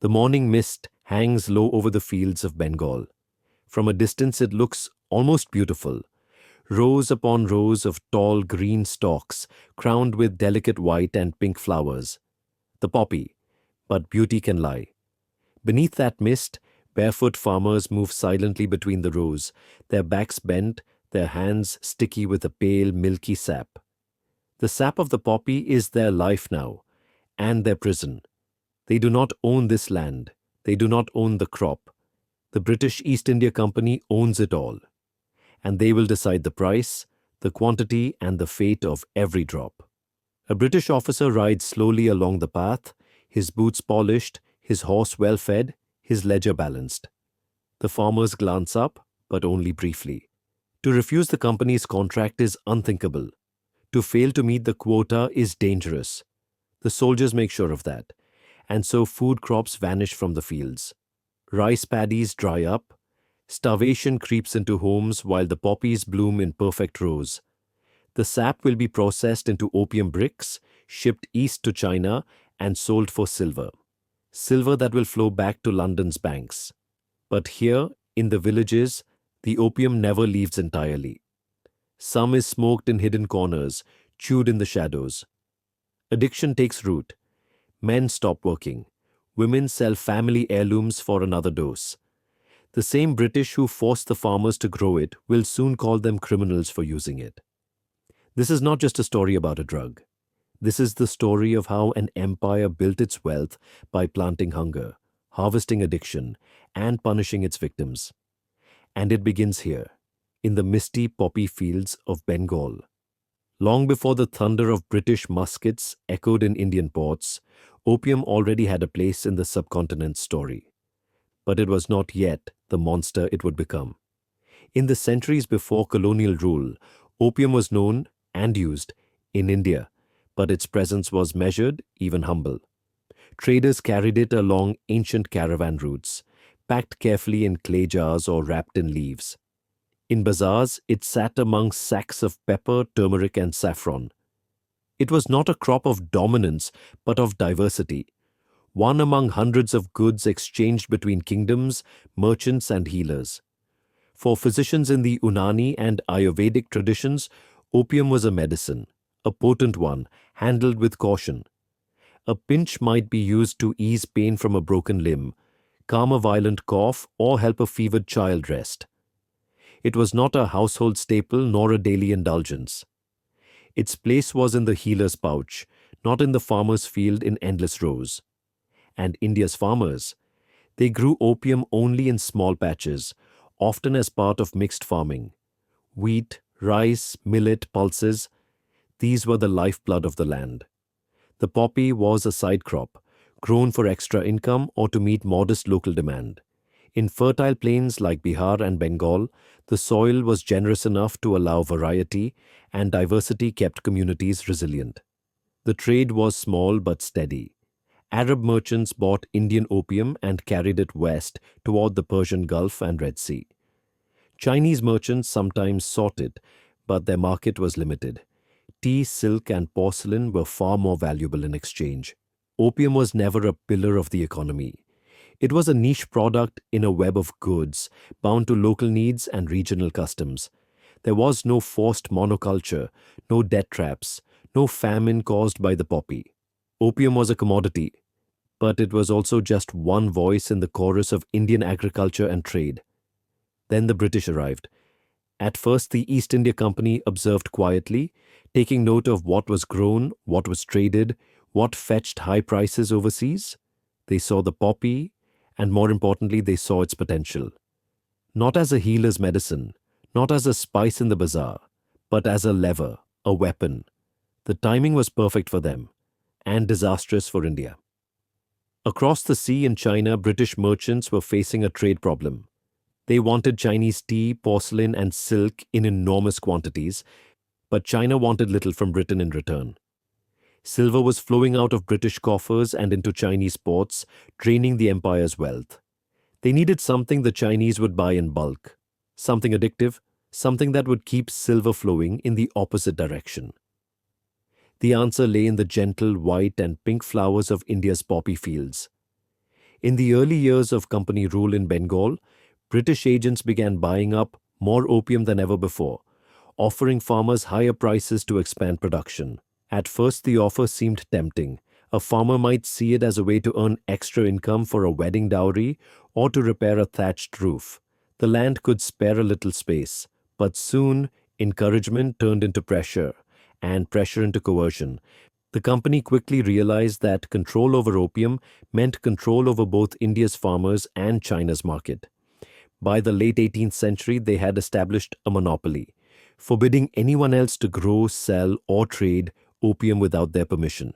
The morning mist hangs low over the fields of Bengal. From a distance it looks almost beautiful. Rows upon rows of tall green stalks, crowned with delicate white and pink flowers. The poppy, but beauty can lie. Beneath that mist, barefoot farmers move silently between the rows, their backs bent, their hands sticky with a pale, milky sap. The sap of the poppy is their life now, and their prison. They do not own this land. They do not own the crop. The British East India Company owns it all. And they will decide the price, the quantity, and the fate of every drop. A British officer rides slowly along the path, his boots polished, his horse well fed, his ledger balanced. The farmers glance up, but only briefly. To refuse the company's contract is unthinkable. To fail to meet the quota is dangerous. The soldiers make sure of that, and so food crops vanish from the fields. Rice paddies dry up. Starvation creeps into homes while the poppies bloom in perfect rows. The sap will be processed into opium bricks, shipped east to China, and sold for silver. Silver that will flow back to London's banks. But here, in the villages, the opium never leaves entirely. Some is smoked in hidden corners, chewed in the shadows. Addiction takes root. Men stop working. Women sell family heirlooms for another dose. The same British who forced the farmers to grow it will soon call them criminals for using it. This is not just a story about a drug. This is the story of how an empire built its wealth by planting hunger, harvesting addiction, and punishing its victims. And it begins here, in the misty poppy fields of Bengal. Long before the thunder of British muskets echoed in Indian ports, opium already had a place in the subcontinent's story. But it was not yet the monster it would become. In the centuries before colonial rule, opium was known and used in India, but its presence was measured, even humble. Traders carried it along ancient caravan routes, packed carefully in clay jars or wrapped in leaves. In bazaars, it sat among sacks of pepper, turmeric, and saffron. It was not a crop of dominance, but of diversity, one among hundreds of goods exchanged between kingdoms, merchants, and healers. For physicians in the Unani and Ayurvedic traditions, opium was a medicine, a potent one, handled with caution. A pinch might be used to ease pain from a broken limb, calm a violent cough, or help a fevered child rest. It was not a household staple nor a daily indulgence. Its place was in the healer's pouch, not in the farmer's field in endless rows. And India's farmers, they grew opium only in small patches, often as part of mixed farming. Wheat, rice, millet, pulses, these were the lifeblood of the land. The poppy was a side crop, grown for extra income or to meet modest local demand. In fertile plains like Bihar and Bengal, the soil was generous enough to allow variety, and diversity kept communities resilient. The trade was small but steady. Arab merchants bought Indian opium and carried it west toward the Persian Gulf and Red Sea. Chinese merchants sometimes sought it, but their market was limited. Tea, silk, and porcelain were far more valuable in exchange. Opium was never a pillar of the economy. It was a niche product in a web of goods, bound to local needs and regional customs. There was no forced monoculture, no debt traps, no famine caused by the poppy. Opium was a commodity, but it was also just one voice in the chorus of Indian agriculture and trade. Then the British arrived. At first, the East India Company observed quietly, taking note of what was grown, what was traded, what fetched high prices overseas. They saw the poppy, and more importantly, they saw its potential. Not as a healer's medicine, not as a spice in the bazaar, but as a lever, a weapon. The timing was perfect for them, and disastrous for India. Across the sea in China, British merchants were facing a trade problem. They wanted Chinese tea, porcelain, and silk in enormous quantities, but China wanted little from Britain in return. Silver was flowing out of British coffers and into Chinese ports, draining the empire's wealth. They needed something the Chinese would buy in bulk, something addictive, something that would keep silver flowing in the opposite direction. The answer lay in the gentle white and pink flowers of India's poppy fields. In the early years of company rule in Bengal, British agents began buying up more opium than ever before, offering farmers higher prices to expand production. At first, the offer seemed tempting. A farmer might see it as a way to earn extra income for a wedding dowry or to repair a thatched roof. The land could spare a little space, but soon encouragement turned into pressure, and pressure into coercion. The company quickly realized that control over opium meant control over both India's farmers and China's market. By the late 18th century, they had established a monopoly, forbidding anyone else to grow, sell, or trade opium without their permission.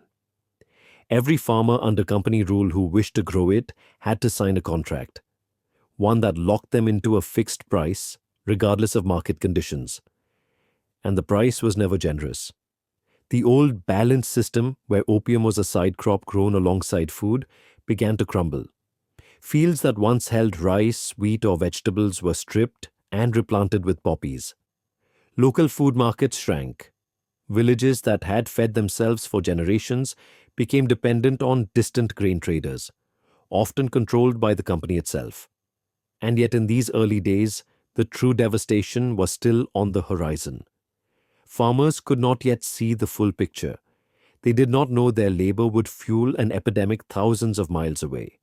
Every farmer under company rule who wished to grow it had to sign a contract, one that locked them into a fixed price, regardless of market conditions. And the price was never generous. The old balanced system, where opium was a side crop grown alongside food, began to crumble. Fields that once held rice, wheat, or vegetables were stripped and replanted with poppies. Local food markets shrank. Villages that had fed themselves for generations became dependent on distant grain traders, often controlled by the company itself. And yet, in these early days, the true devastation was still on the horizon. Farmers could not yet see the full picture. They did not know their labor would fuel an epidemic thousands of miles away.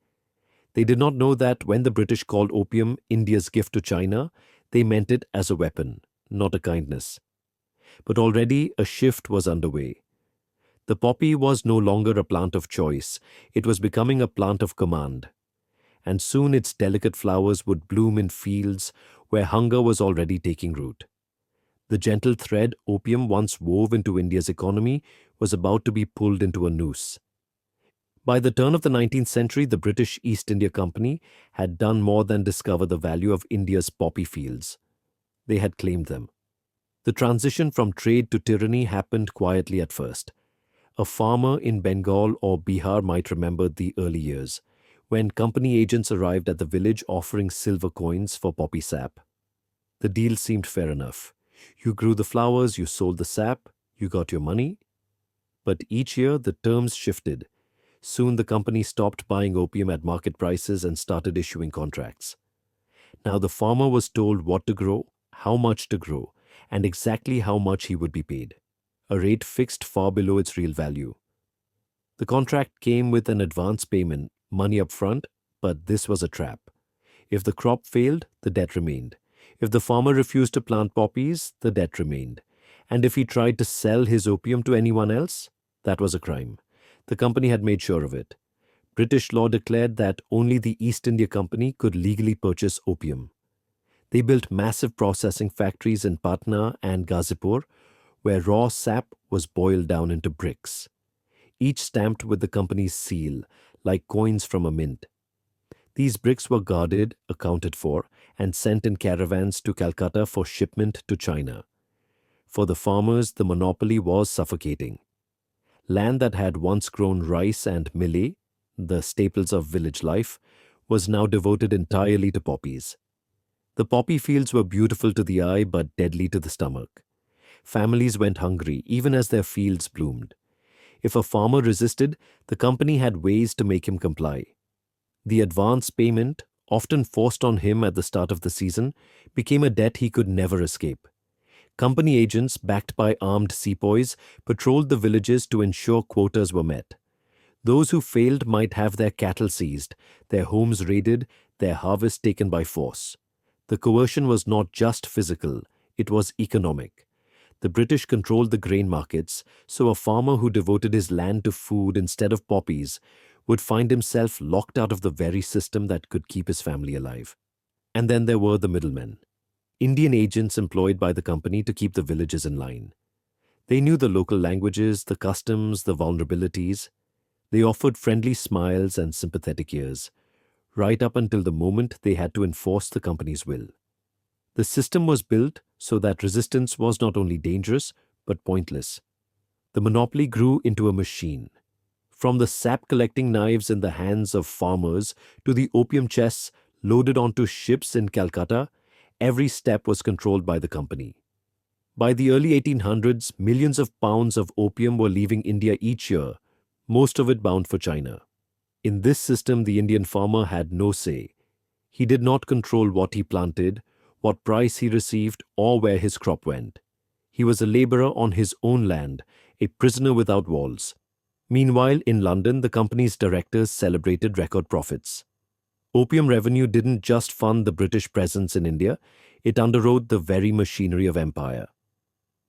They did not know that when the British called opium India's gift to China, they meant it as a weapon, not a kindness. But already a shift was underway. The poppy was no longer a plant of choice, it was becoming a plant of command. And soon its delicate flowers would bloom in fields where hunger was already taking root. The gentle thread opium once wove into India's economy was about to be pulled into a noose. By the turn of the 19th century, the British East India Company had done more than discover the value of India's poppy fields. They had claimed them. The transition from trade to tyranny happened quietly at first. A farmer in Bengal or Bihar might remember the early years, when company agents arrived at the village offering silver coins for poppy sap. The deal seemed fair enough. You grew the flowers, you sold the sap, you got your money. But each year the terms shifted. Soon the company stopped buying opium at market prices and started issuing contracts. Now the farmer was told what to grow, how much to grow, and exactly how much he would be paid, a rate fixed far below its real value. The contract came with an advance payment, money up front, but this was a trap. If the crop failed, the debt remained. If the farmer refused to plant poppies, the debt remained. And if he tried to sell his opium to anyone else, that was a crime. The company had made sure of it. British law declared that only the East India Company could legally purchase opium. They built massive processing factories in Patna and Ghazipur, where raw sap was boiled down into bricks, each stamped with the company's seal, like coins from a mint. These bricks were guarded, accounted for, and sent in caravans to Calcutta for shipment to China. For the farmers, the monopoly was suffocating. Land that had once grown rice and millet, the staples of village life, was now devoted entirely to poppies. The poppy fields were beautiful to the eye but deadly to the stomach. Families went hungry even as their fields bloomed. If a farmer resisted, the company had ways to make him comply. The advance payment, often forced on him at the start of the season, became a debt he could never escape. Company agents, backed by armed sepoys, patrolled the villages to ensure quotas were met. Those who failed might have their cattle seized, their homes raided, their harvest taken by force. The coercion was not just physical, it was economic. The British controlled the grain markets, so a farmer who devoted his land to food instead of poppies would find himself locked out of the very system that could keep his family alive. And then there were the middlemen, Indian agents employed by the company to keep the villages in line. They knew the local languages, the customs, the vulnerabilities. They offered friendly smiles and sympathetic ears, right up until the moment they had to enforce the company's will. The system was built so that resistance was not only dangerous, but pointless. The monopoly grew into a machine. From the sap-collecting knives in the hands of farmers to the opium chests loaded onto ships in Calcutta, every step was controlled by the company. By the early 1800s, millions of pounds of opium were leaving India each year, most of it bound for China. In this system, the Indian farmer had no say. He did not control what he planted, what price he received, or where his crop went. He was a laborer on his own land, a prisoner without walls. Meanwhile, in London, the company's directors celebrated record profits. Opium revenue didn't just fund the British presence in India, it underwrote the very machinery of empire.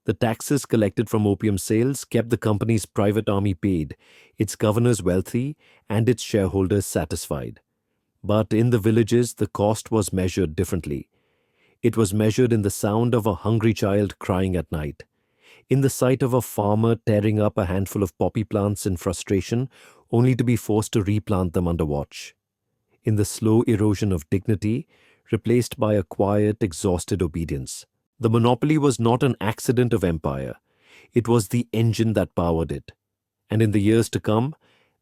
The taxes collected from opium sales kept the company's private army paid, its governors wealthy, and its shareholders satisfied. But in the villages, the cost was measured differently. It was measured in the sound of a hungry child crying at night, in the sight of a farmer tearing up a handful of poppy plants in frustration, only to be forced to replant them under watch, in the slow erosion of dignity, replaced by a quiet, exhausted obedience. The monopoly was not an accident of empire. It was the engine that powered it. And in the years to come,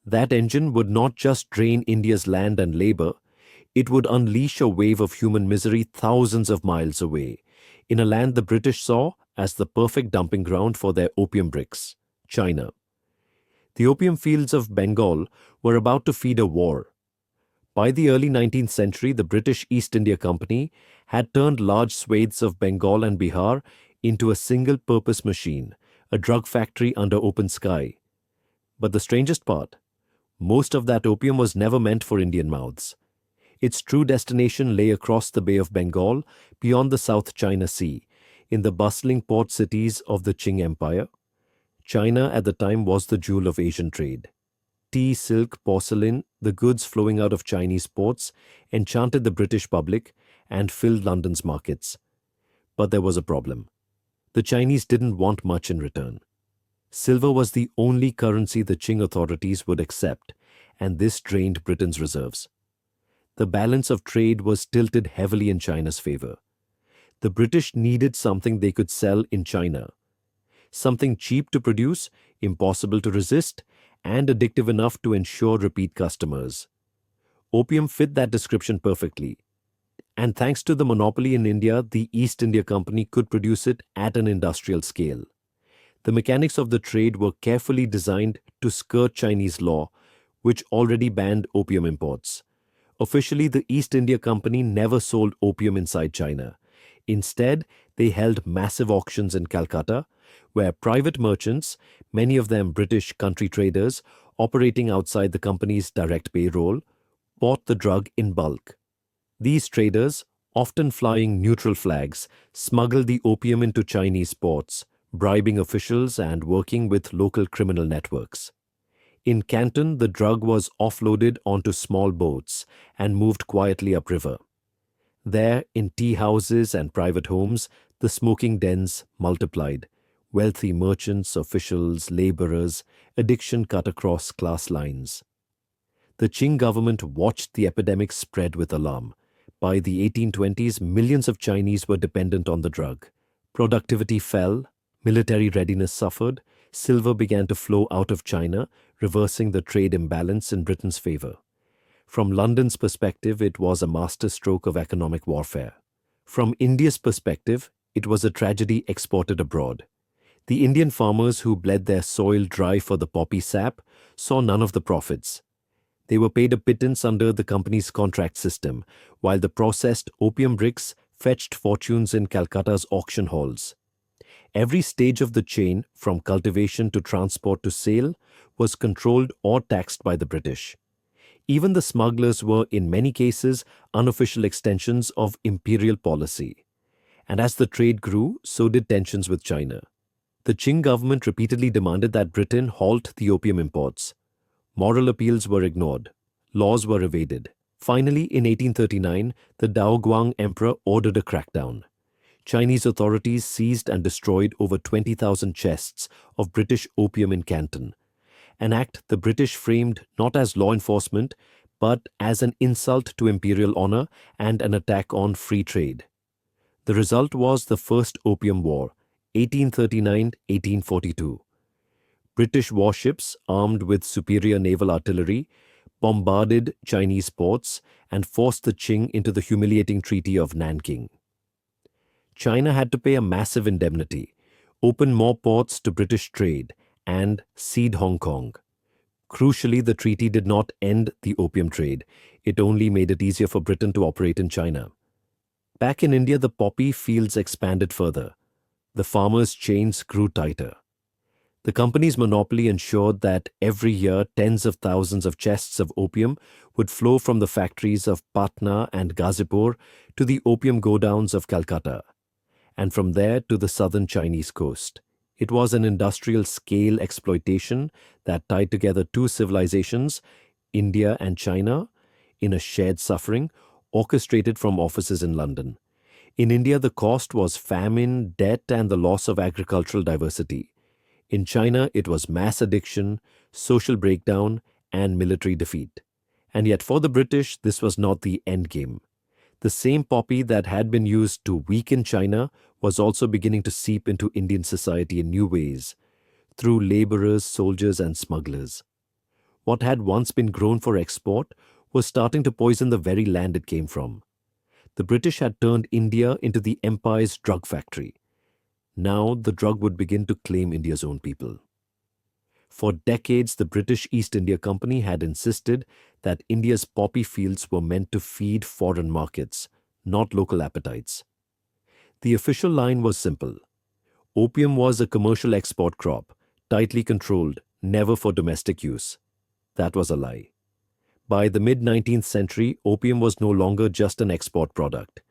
that engine would not just drain India's land and labor, it would unleash a wave of human misery thousands of miles away, in a land the British saw as the perfect dumping ground for their opium bricks, China. The opium fields of Bengal were about to feed a war. By the early 19th century, the British East India Company had turned large swathes of Bengal and Bihar into a single-purpose machine, a drug factory under open sky. But the strangest part, most of that opium was never meant for Indian mouths. Its true destination lay across the Bay of Bengal, beyond the South China Sea, in the bustling port cities of the Qing Empire. China at the time was the jewel of Asian trade. Tea, silk, porcelain, the goods flowing out of Chinese ports, enchanted the British public and filled London's markets. But there was a problem. The Chinese didn't want much in return. Silver was the only currency the Qing authorities would accept, and this drained Britain's reserves. The balance of trade was tilted heavily in China's favor. The British needed something they could sell in China. Something cheap to produce, impossible to resist, and addictive enough to ensure repeat customers. Opium fit that description perfectly. And thanks to the monopoly in India, the East India Company could produce it at an industrial scale. The mechanics of the trade were carefully designed to skirt Chinese law, which already banned opium imports. Officially, the East India Company never sold opium inside China. Instead, they held massive auctions in Calcutta, where private merchants, many of them British country traders operating outside the company's direct payroll, bought the drug in bulk. These traders, often flying neutral flags, smuggled the opium into Chinese ports, bribing officials and working with local criminal networks. In Canton, the drug was offloaded onto small boats and moved quietly upriver. There, in tea houses and private homes, the smoking dens multiplied. Wealthy merchants, officials, laborers, addiction cut across class lines. The Qing government watched the epidemic spread with alarm. By the 1820s, millions of Chinese were dependent on the drug. Productivity fell, military readiness suffered, silver began to flow out of China, reversing the trade imbalance in Britain's favor. From London's perspective, it was a masterstroke of economic warfare. From India's perspective, it was a tragedy exported abroad. The Indian farmers who bled their soil dry for the poppy sap saw none of the profits. They were paid a pittance under the company's contract system, while the processed opium bricks fetched fortunes in Calcutta's auction halls. Every stage of the chain, from cultivation to transport to sale, was controlled or taxed by the British. Even the smugglers were, in many cases, unofficial extensions of imperial policy. And as the trade grew, so did tensions with China. The Qing government repeatedly demanded that Britain halt the opium imports. Moral appeals were ignored. Laws were evaded. Finally, in 1839, the Daoguang Emperor ordered a crackdown. Chinese authorities seized and destroyed over 20,000 chests of British opium in Canton, an act the British framed not as law enforcement, but as an insult to imperial honor and an attack on free trade. The result was the First Opium War, 1839-1842. British warships, armed with superior naval artillery, bombarded Chinese ports and forced the Qing into the humiliating Treaty of Nanking. China had to pay a massive indemnity, open more ports to British trade, and cede Hong Kong. Crucially, the treaty did not end the opium trade. It only made it easier for Britain to operate in China. Back in India, the poppy fields expanded further. The farmers' chains grew tighter. The company's monopoly ensured that every year tens of thousands of chests of opium would flow from the factories of Patna and Ghazipur to the opium godowns of Calcutta, and from there to the southern Chinese coast. It was an industrial scale exploitation that tied together two civilizations, India and China, in a shared suffering orchestrated from offices in London. In India, the cost was famine, debt, and the loss of agricultural diversity. In China, it was mass addiction, social breakdown, and military defeat. And yet, for the British, this was not the end game. The same poppy that had been used to weaken China was also beginning to seep into Indian society in new ways, through laborers, soldiers, and smugglers. What had once been grown for export was starting to poison the very land it came from. The British had turned India into the empire's drug factory. Now the drug would begin to claim India's own people. For decades, the British East India Company had insisted that India's poppy fields were meant to feed foreign markets, not local appetites. The official line was simple. Opium was a commercial export crop, tightly controlled, never for domestic use. That was a lie. By the mid-19th century, opium was no longer just an export product.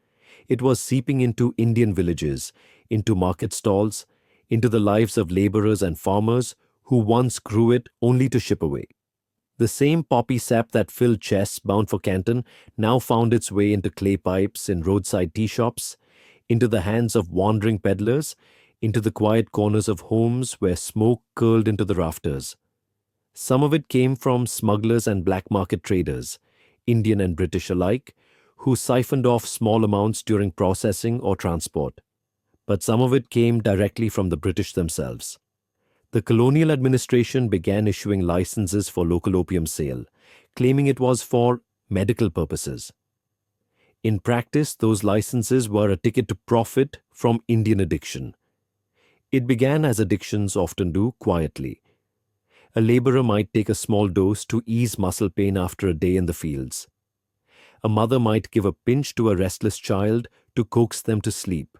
It was seeping into Indian villages, into market stalls, into the lives of laborers and farmers who once grew it only to ship away. The same poppy sap that filled chests bound for Canton now found its way into clay pipes in roadside tea shops, into the hands of wandering peddlers, into the quiet corners of homes where smoke curled into the rafters. Some of it came from smugglers and black market traders, Indian and British alike, who siphoned off small amounts during processing or transport. But some of it came directly from the British themselves. The colonial administration began issuing licenses for local opium sale, claiming it was for medical purposes. In practice, those licenses were a ticket to profit from Indian addiction. It began as addictions often do, quietly. A laborer might take a small dose to ease muscle pain after a day in the fields. A mother might give a pinch to a restless child to coax them to sleep.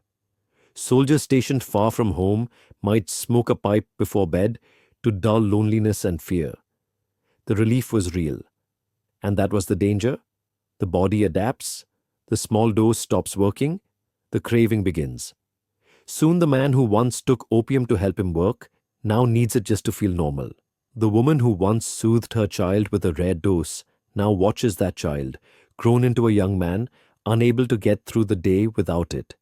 Soldiers stationed far from home might smoke a pipe before bed to dull loneliness and fear. The relief was real. And that was the danger. The body adapts. The small dose stops working. The craving begins. Soon the man who once took opium to help him work now needs it just to feel normal. The woman who once soothed her child with a rare dose now watches that child, grown into a young man, unable to get through the day without it.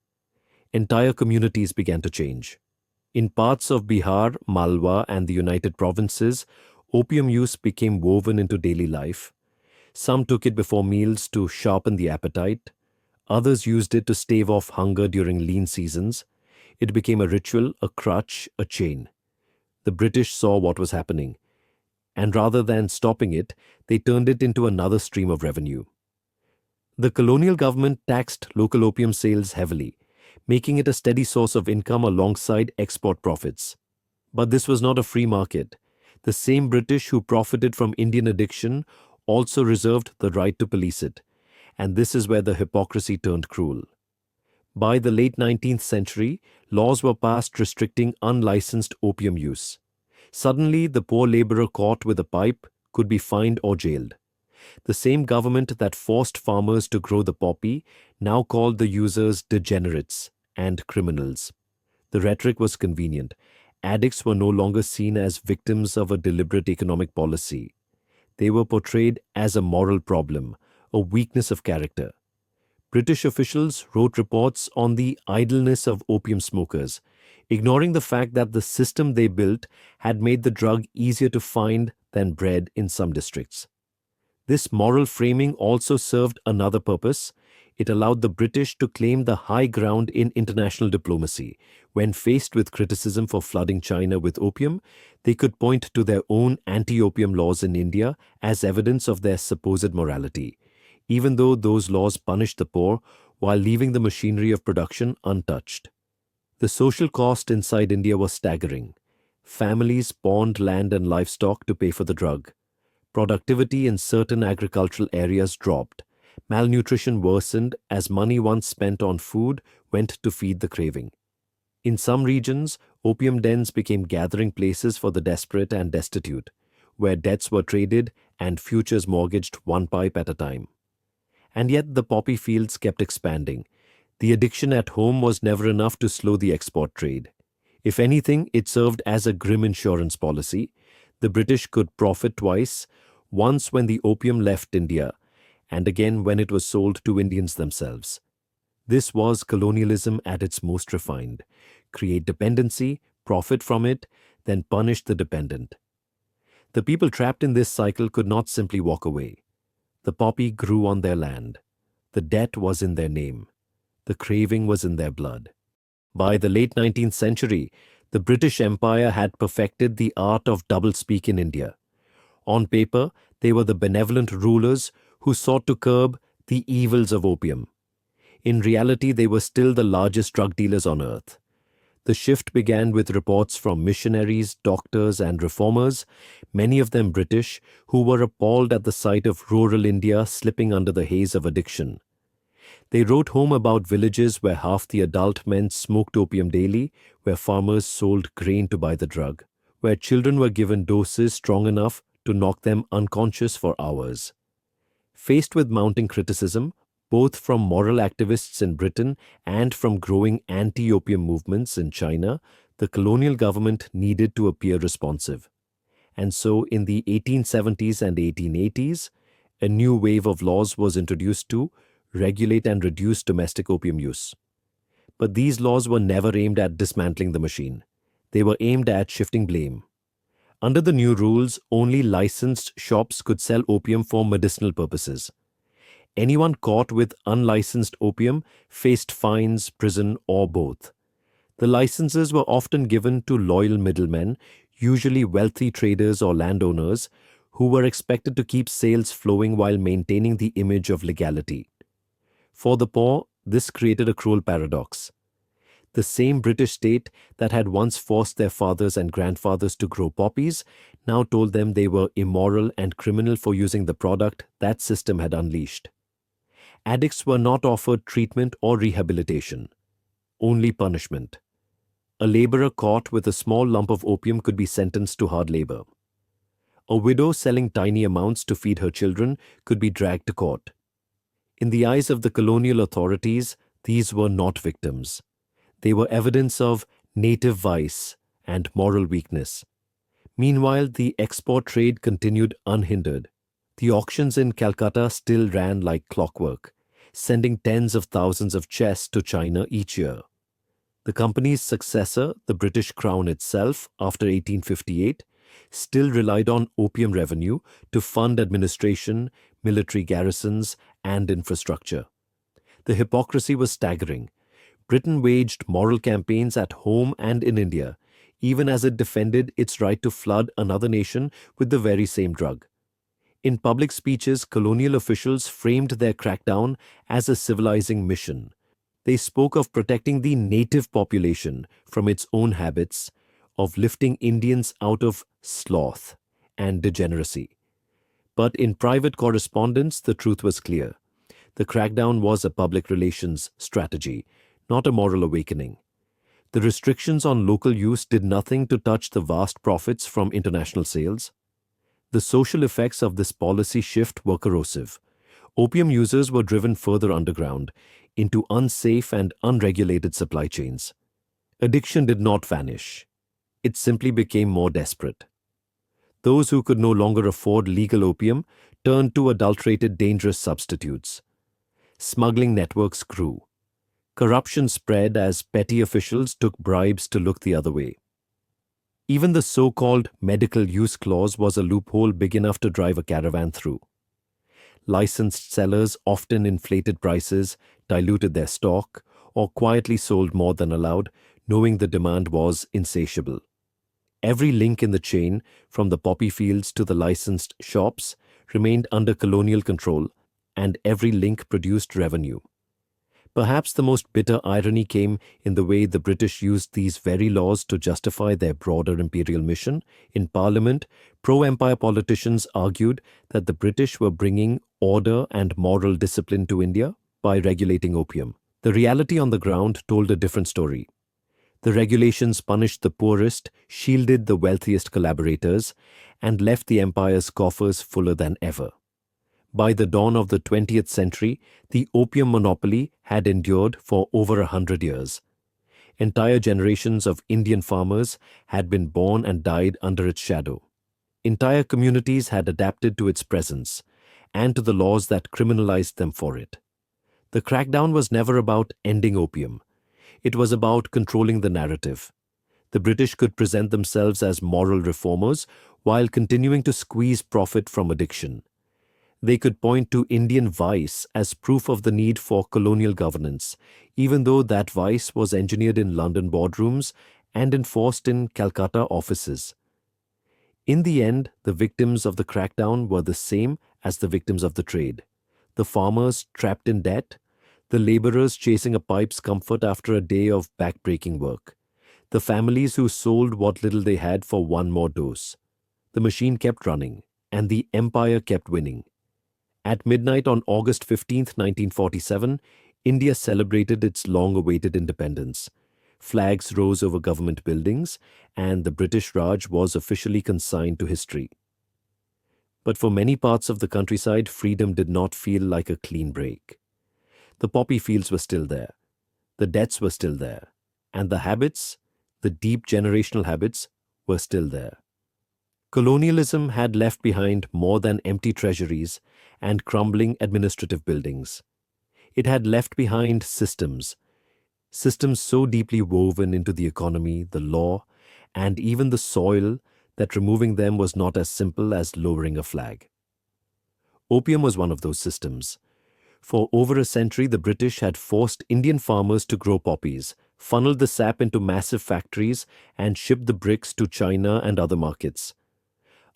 Entire communities began to change. In parts of Bihar, Malwa, and the United Provinces, opium use became woven into daily life. Some took it before meals to sharpen the appetite. Others used it to stave off hunger during lean seasons. It became a ritual, a crutch, a chain. The British saw what was happening, and rather than stopping it, they turned it into another stream of revenue. The colonial government taxed local opium sales heavily, making it a steady source of income alongside export profits. But this was not a free market. The same British who profited from Indian addiction also reserved the right to police it, and this is where the hypocrisy turned cruel. By the late 19th century, laws were passed restricting unlicensed opium use. Suddenly, the poor laborer caught with a pipe could be fined or jailed. The same government that forced farmers to grow the poppy now called the users degenerates and criminals. The rhetoric was convenient. Addicts were no longer seen as victims of a deliberate economic policy. They were portrayed as a moral problem, a weakness of character. British officials wrote reports on the idleness of opium smokers, ignoring the fact that the system they built had made the drug easier to find than bread in some districts. This moral framing also served another purpose. It allowed the British to claim the high ground in international diplomacy. When faced with criticism for flooding China with opium, they could point to their own anti-opium laws in India as evidence of their supposed morality, even though those laws punished the poor while leaving the machinery of production untouched. The social cost inside India was staggering. Families pawned land and livestock to pay for the drug. Productivity in certain agricultural areas dropped. Malnutrition worsened as money once spent on food went to feed the craving. In some regions, opium dens became gathering places for the desperate and destitute, where debts were traded and futures mortgaged one pipe at a time. And yet the poppy fields kept expanding. The addiction at home was never enough to slow the export trade. If anything, it served as a grim insurance policy. The British could profit twice, once when the opium left India, and again when it was sold to Indians themselves. This was colonialism at its most refined. Create dependency, profit from it, then punish the dependent. The people trapped in this cycle could not simply walk away. The poppy grew on their land. The debt was in their name. The craving was in their blood. By the late 19th century, the British Empire had perfected the art of doublespeak in India. On paper, they were the benevolent rulers who sought to curb the evils of opium. In reality, they were still the largest drug dealers on earth. The shift began with reports from missionaries, doctors, and reformers, many of them British, who were appalled at the sight of rural India slipping under the haze of addiction. They wrote home about villages where half the adult men smoked opium daily, where farmers sold grain to buy the drug, where children were given doses strong enough to knock them unconscious for hours. Faced with mounting criticism, both from moral activists in Britain and from growing anti-opium movements in China, the colonial government needed to appear responsive. And so in the 1870s and 1880s, a new wave of laws was introduced to regulate and reduce domestic opium use. But these laws were never aimed at dismantling the machine. They were aimed at shifting blame. Under the new rules, only licensed shops could sell opium for medicinal purposes. Anyone caught with unlicensed opium faced fines, prison, or both. The licenses were often given to loyal middlemen, usually wealthy traders or landowners, who were expected to keep sales flowing while maintaining the image of legality. For the poor, this created a cruel paradox. The same British state that had once forced their fathers and grandfathers to grow poppies now told them they were immoral and criminal for using the product that system had unleashed. Addicts were not offered treatment or rehabilitation, only punishment. A laborer caught with a small lump of opium could be sentenced to hard labor. A widow selling tiny amounts to feed her children could be dragged to court. In the eyes of the colonial authorities, these were not victims. They were evidence of native vice and moral weakness. Meanwhile, the export trade continued unhindered. The auctions in Calcutta still ran like clockwork, sending tens of thousands of chests to China each year. The company's successor, the British Crown itself, after 1858, still relied on opium revenue to fund administration, military garrisons, and infrastructure. The hypocrisy was staggering. Britain waged moral campaigns at home and in India, even as it defended its right to flood another nation with the very same drug. In public speeches, colonial officials framed their crackdown as a civilizing mission. They spoke of protecting the native population from its own habits, of lifting Indians out of sloth and degeneracy. But in private correspondence, the truth was clear. The crackdown was a public relations strategy, not a moral awakening. The restrictions on local use did nothing to touch the vast profits from international sales. The social effects of this policy shift were corrosive. Opium users were driven further underground, into unsafe and unregulated supply chains. Addiction did not vanish. It simply became more desperate. Those who could no longer afford legal opium turned to adulterated, dangerous substitutes. Smuggling networks grew. Corruption spread as petty officials took bribes to look the other way. Even the so-called medical use clause was a loophole big enough to drive a caravan through. Licensed sellers often inflated prices, diluted their stock, or quietly sold more than allowed, knowing the demand was insatiable. Every link in the chain, from the poppy fields to the licensed shops, remained under colonial control, and every link produced revenue. Perhaps the most bitter irony came in the way the British used these very laws to justify their broader imperial mission. In Parliament, pro empire politicians argued that the British were bringing order and moral discipline to India by regulating opium. The reality on the ground told a different story. The regulations punished the poorest, shielded the wealthiest collaborators, and left the empire's coffers fuller than ever. By the dawn of the 20th century, the opium monopoly had endured for over 100 years. Entire generations of Indian farmers had been born and died under its shadow. Entire communities had adapted to its presence and to the laws that criminalized them for it. The crackdown was never about ending opium. It was about controlling the narrative. The British could present themselves as moral reformers while continuing to squeeze profit from addiction. They could point to Indian vice as proof of the need for colonial governance, even though that vice was engineered in London boardrooms and enforced in Calcutta offices. In the end, the victims of the crackdown were the same as the victims of the trade. The farmers trapped in debt, the laborers chasing a pipe's comfort after a day of back-breaking work, the families who sold what little they had for one more dose. The machine kept running, and the empire kept winning. At midnight on August 15, 1947, India celebrated its long-awaited independence. Flags rose over government buildings, and the British Raj was officially consigned to history. But for many parts of the countryside, freedom did not feel like a clean break. The poppy fields were still there, the debts were still there, and the habits, the deep generational habits, were still there. Colonialism had left behind more than empty treasuries and crumbling administrative buildings. It had left behind systems so deeply woven into the economy, the law, and even the soil that removing them was not as simple as lowering a flag. Opium was one of those systems. For over a century, the British had forced Indian farmers to grow poppies, funneled the sap into massive factories, and shipped the bricks to China and other markets.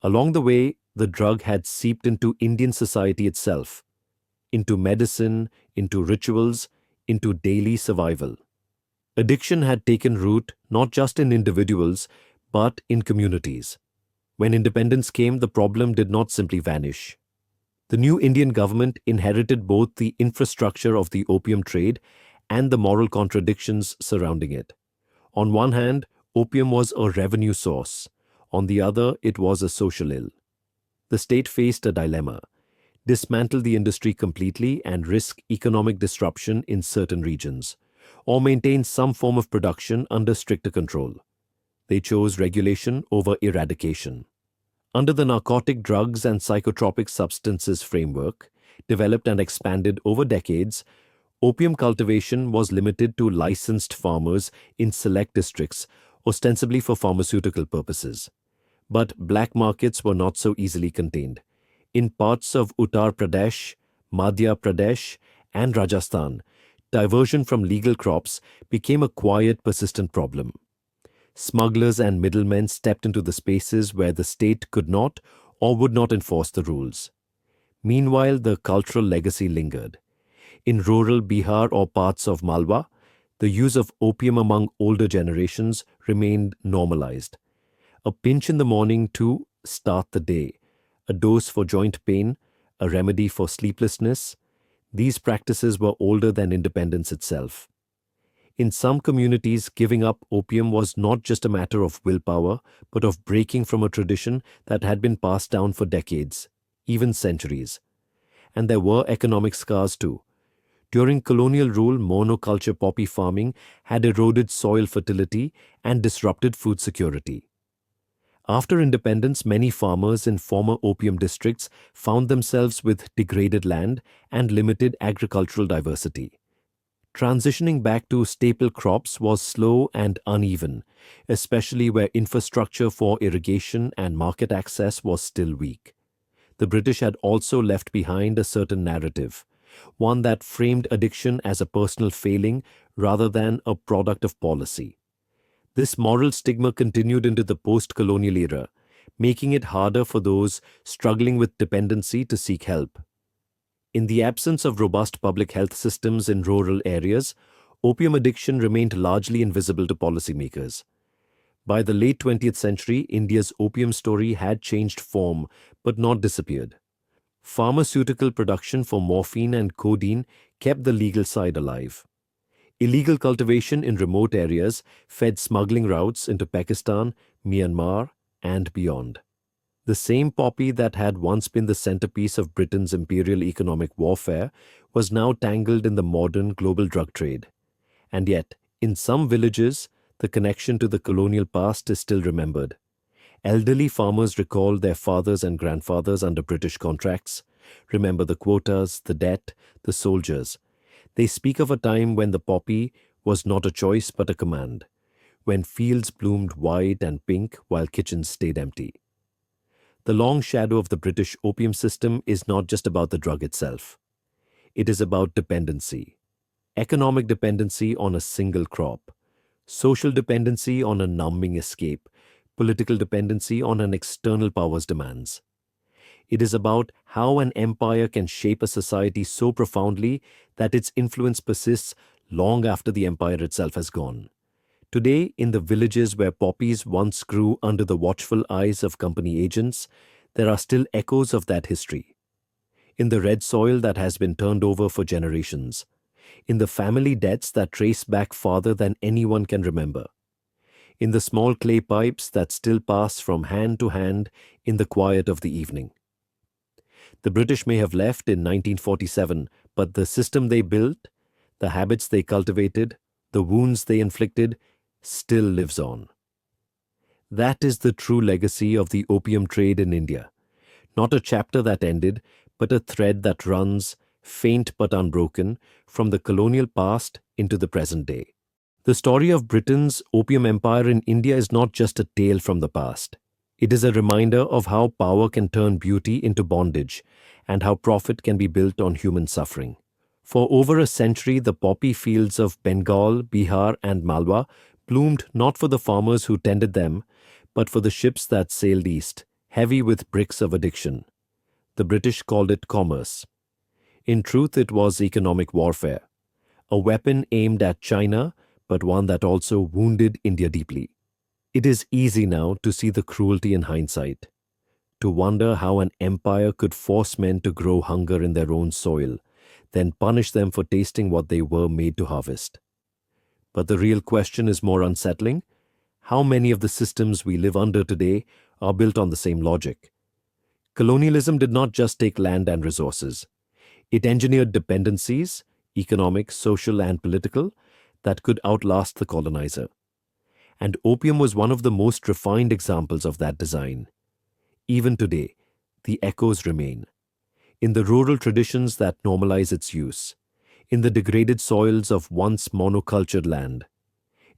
Along the way, the drug had seeped into Indian society itself, into medicine, into rituals, into daily survival. Addiction had taken root not just in individuals, but in communities. When independence came, the problem did not simply vanish. The new Indian government inherited both the infrastructure of the opium trade and the moral contradictions surrounding it. On one hand, opium was a revenue source. On the other, it was a social ill. The state faced a dilemma: dismantle the industry completely and risk economic disruption in certain regions, or maintain some form of production under stricter control. They chose regulation over eradication. Under the Narcotic Drugs and Psychotropic Substances Framework, developed and expanded over decades, opium cultivation was limited to licensed farmers in select districts, ostensibly for pharmaceutical purposes. But black markets were not so easily contained. In parts of Uttar Pradesh, Madhya Pradesh, and Rajasthan, diversion from legal crops became a quiet, persistent problem. Smugglers and middlemen stepped into the spaces where the state could not or would not enforce the rules. Meanwhile, the cultural legacy lingered. In rural Bihar or parts of Malwa, the use of opium among older generations remained normalized. A pinch in the morning to start the day, a dose for joint pain, a remedy for sleeplessness. These practices were older than independence itself. In some communities, giving up opium was not just a matter of willpower, but of breaking from a tradition that had been passed down for decades, even centuries. And there were economic scars too. During colonial rule, monoculture poppy farming had eroded soil fertility and disrupted food security. After independence, many farmers in former opium districts found themselves with degraded land and limited agricultural diversity. Transitioning back to staple crops was slow and uneven, especially where infrastructure for irrigation and market access was still weak. The British had also left behind a certain narrative, one that framed addiction as a personal failing rather than a product of policy. This moral stigma continued into the post-colonial era, making it harder for those struggling with dependency to seek help. In the absence of robust public health systems in rural areas, opium addiction remained largely invisible to policymakers. By the late 20th century, India's opium story had changed form but not disappeared. Pharmaceutical production for morphine and codeine kept the legal side alive. Illegal cultivation in remote areas fed smuggling routes into Pakistan, Myanmar, and beyond. The same poppy that had once been the centerpiece of Britain's imperial economic warfare was now tangled in the modern global drug trade. And yet, in some villages, the connection to the colonial past is still remembered. Elderly farmers recall their fathers and grandfathers under British contracts, remember the quotas, the debt, the soldiers. They speak of a time when the poppy was not a choice but a command, when fields bloomed white and pink while kitchens stayed empty. The long shadow of the British opium system is not just about the drug itself. It is about dependency. Economic dependency on a single crop, social dependency on a numbing escape, political dependency on an external power's demands. It is about how an empire can shape a society so profoundly that its influence persists long after the empire itself has gone. Today, in the villages where poppies once grew under the watchful eyes of company agents, there are still echoes of that history. In the red soil that has been turned over for generations, in the family debts that trace back farther than anyone can remember, in the small clay pipes that still pass from hand to hand in the quiet of the evening. The British may have left in 1947, but the system they built, the habits they cultivated, the wounds they inflicted, still lives on. That is the true legacy of the opium trade in India. Not a chapter that ended, but a thread that runs, faint but unbroken, from the colonial past into the present day. The story of Britain's opium empire in India is not just a tale from the past. It is a reminder of how power can turn beauty into bondage and how profit can be built on human suffering. For over a century, the poppy fields of Bengal, Bihar, and Malwa bloomed not for the farmers who tended them, but for the ships that sailed east, heavy with bricks of addiction. The British called it commerce. In truth, it was economic warfare, a weapon aimed at China, but one that also wounded India deeply. It is easy now to see the cruelty in hindsight, to wonder how an empire could force men to grow hunger in their own soil, then punish them for tasting what they were made to harvest. But the real question is more unsettling. How many of the systems we live under today are built on the same logic? Colonialism did not just take land and resources. It engineered dependencies, economic, social, and political, that could outlast the colonizer. And opium was one of the most refined examples of that design. Even today, the echoes remain. In the rural traditions that normalize its use, in the degraded soils of once monocultured land,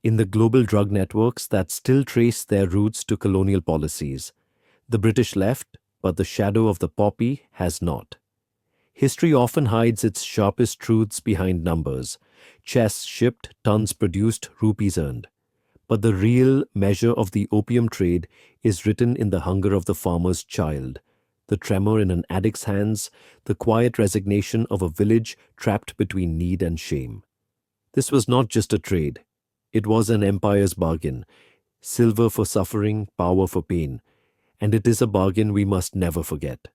in the global drug networks that still trace their roots to colonial policies. The British left, but the shadow of the poppy has not. History often hides its sharpest truths behind numbers: chests shipped, tons produced, rupees earned. But the real measure of the opium trade is written in the hunger of the farmer's child, the tremor in an addict's hands, the quiet resignation of a village trapped between need and shame. This was not just a trade. It was an empire's bargain, silver for suffering, power for pain, and it is a bargain we must never forget.